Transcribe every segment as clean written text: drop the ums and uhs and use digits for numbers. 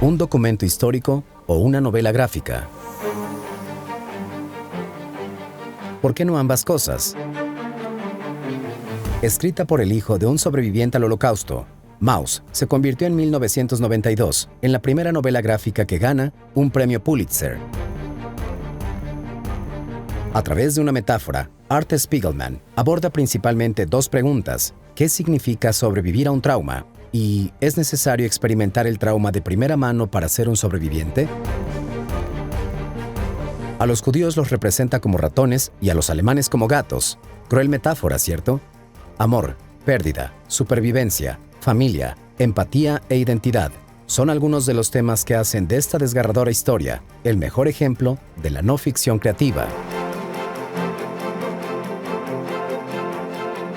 ¿Un documento histórico o una novela gráfica? ¿Por qué no ambas cosas? Escrita por el hijo de un sobreviviente al Holocausto, Maus se convirtió en 1992 en la primera novela gráfica que gana un premio Pulitzer. A través de una metáfora, Art Spiegelman aborda principalmente dos preguntas: ¿qué significa sobrevivir a un trauma? ¿Y es necesario experimentar el trauma de primera mano para ser un sobreviviente? A los judíos los representa como ratones y a los alemanes como gatos. Cruel metáfora, ¿cierto? Amor, pérdida, supervivencia, familia, empatía e identidad son algunos de los temas que hacen de esta desgarradora historia el mejor ejemplo de la no ficción creativa.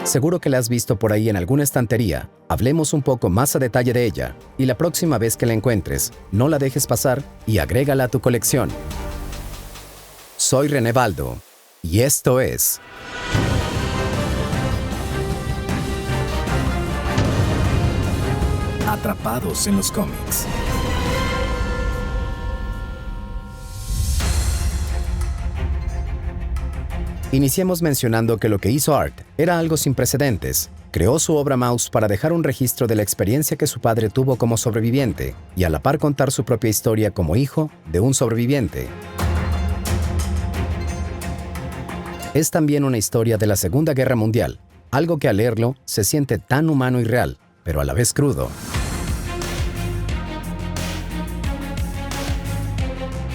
Seguro que la has visto por ahí en alguna estantería. Hablemos un poco más a detalle de ella, y la próxima vez que la encuentres, no la dejes pasar y agrégala a tu colección. Soy René Baldo, y esto es Atrapados en los cómics. Iniciemos mencionando que lo que hizo Art era algo sin precedentes. Creó su obra Maus para dejar un registro de la experiencia que su padre tuvo como sobreviviente y a la par contar su propia historia como hijo de un sobreviviente. Es también una historia de la Segunda Guerra Mundial, algo que al leerlo se siente tan humano y real, pero a la vez crudo.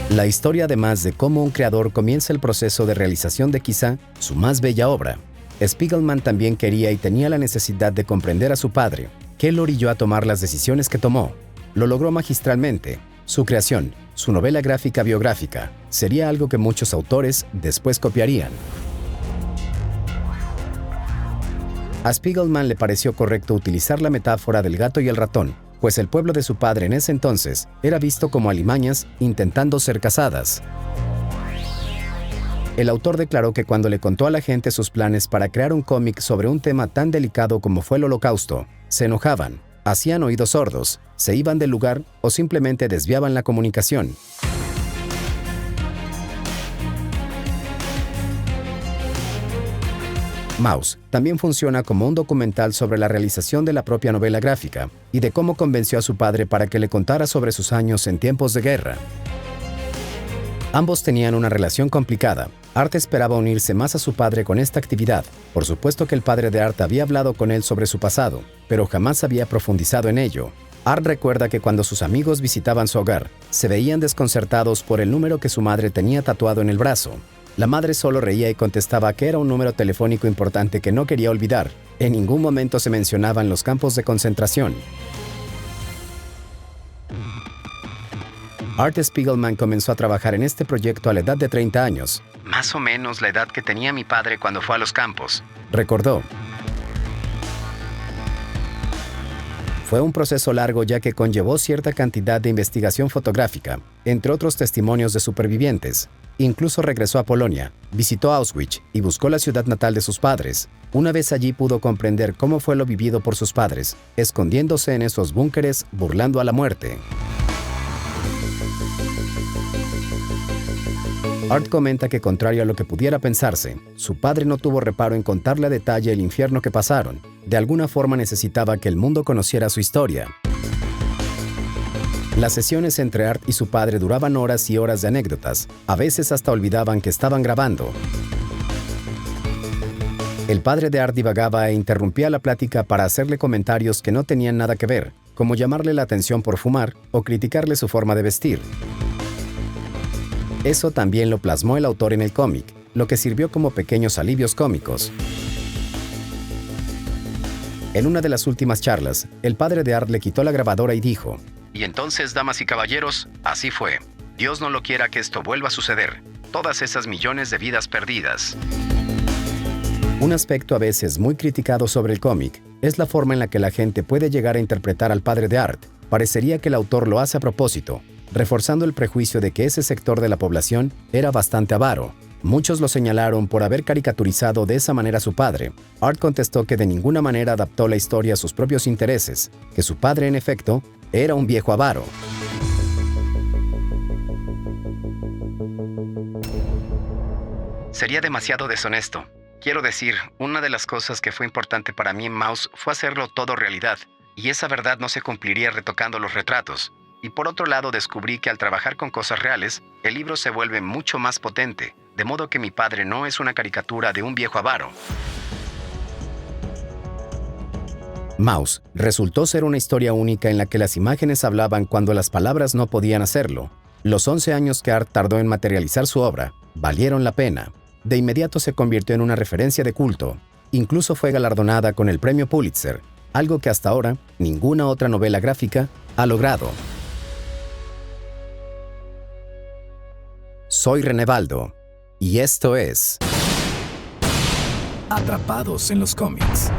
La historia además de cómo un creador comienza el proceso de realización de quizá su más bella obra. Spiegelman también quería y tenía la necesidad de comprender a su padre, que lo orilló a tomar las decisiones que tomó. Lo logró magistralmente. Su creación, su novela gráfica biográfica, sería algo que muchos autores después copiarían. A Spiegelman le pareció correcto utilizar la metáfora del gato y el ratón, pues el pueblo de su padre en ese entonces era visto como alimañas intentando ser cazadas. El autor declaró que cuando le contó a la gente sus planes para crear un cómic sobre un tema tan delicado como fue el Holocausto, se enojaban, hacían oídos sordos, se iban del lugar o simplemente desviaban la comunicación. Maus también funciona como un documental sobre la realización de la propia novela gráfica y de cómo convenció a su padre para que le contara sobre sus años en tiempos de guerra. Ambos tenían una relación complicada. Art esperaba unirse más a su padre con esta actividad. Por supuesto que el padre de Art había hablado con él sobre su pasado, pero jamás había profundizado en ello. Art recuerda que cuando sus amigos visitaban su hogar, se veían desconcertados por el número que su madre tenía tatuado en el brazo. La madre solo reía y contestaba que era un número telefónico importante que no quería olvidar. En ningún momento se mencionaban los campos de concentración. Art Spiegelman comenzó a trabajar en este proyecto a la edad de 30 años. Más o menos la edad que tenía mi padre cuando fue a los campos, recordó. Fue un proceso largo ya que conllevó cierta cantidad de investigación fotográfica, entre otros testimonios de supervivientes. Incluso regresó a Polonia, visitó Auschwitz y buscó la ciudad natal de sus padres. Una vez allí pudo comprender cómo fue lo vivido por sus padres, escondiéndose en esos búnkeres, burlando a la muerte. Art comenta que, contrario a lo que pudiera pensarse, su padre no tuvo reparo en contarle a detalle el infierno que pasaron. De alguna forma necesitaba que el mundo conociera su historia. Las sesiones entre Art y su padre duraban horas y horas de anécdotas. A veces hasta olvidaban que estaban grabando. El padre de Art divagaba e interrumpía la plática para hacerle comentarios que no tenían nada que ver, como llamarle la atención por fumar o criticarle su forma de vestir. Eso también lo plasmó el autor en el cómic, lo que sirvió como pequeños alivios cómicos. En una de las últimas charlas, el padre de Art le quitó la grabadora y dijo: "Y entonces, damas y caballeros, así fue. Dios no lo quiera que esto vuelva a suceder. Todas esas millones de vidas perdidas". Un aspecto a veces muy criticado sobre el cómic es la forma en la que la gente puede llegar a interpretar al padre de Art. Parecería que el autor lo hace a propósito, reforzando el prejuicio de que ese sector de la población era bastante avaro. Muchos lo señalaron por haber caricaturizado de esa manera a su padre. Art contestó que de ninguna manera adaptó la historia a sus propios intereses, que su padre, en efecto, era un viejo avaro. Sería demasiado deshonesto. Quiero decir, una de las cosas que fue importante para mí en Maus fue hacerlo todo realidad, y esa verdad no se cumpliría retocando los retratos. Y por otro lado descubrí que al trabajar con cosas reales, el libro se vuelve mucho más potente, de modo que mi padre no es una caricatura de un viejo avaro. Maus resultó ser una historia única en la que las imágenes hablaban cuando las palabras no podían hacerlo. Los 11 años que Art tardó en materializar su obra valieron la pena. De inmediato se convirtió en una referencia de culto. Incluso fue galardonada con el premio Pulitzer, algo que hasta ahora ninguna otra novela gráfica ha logrado. Soy René Baldo, y esto es Atrapados en los cómics.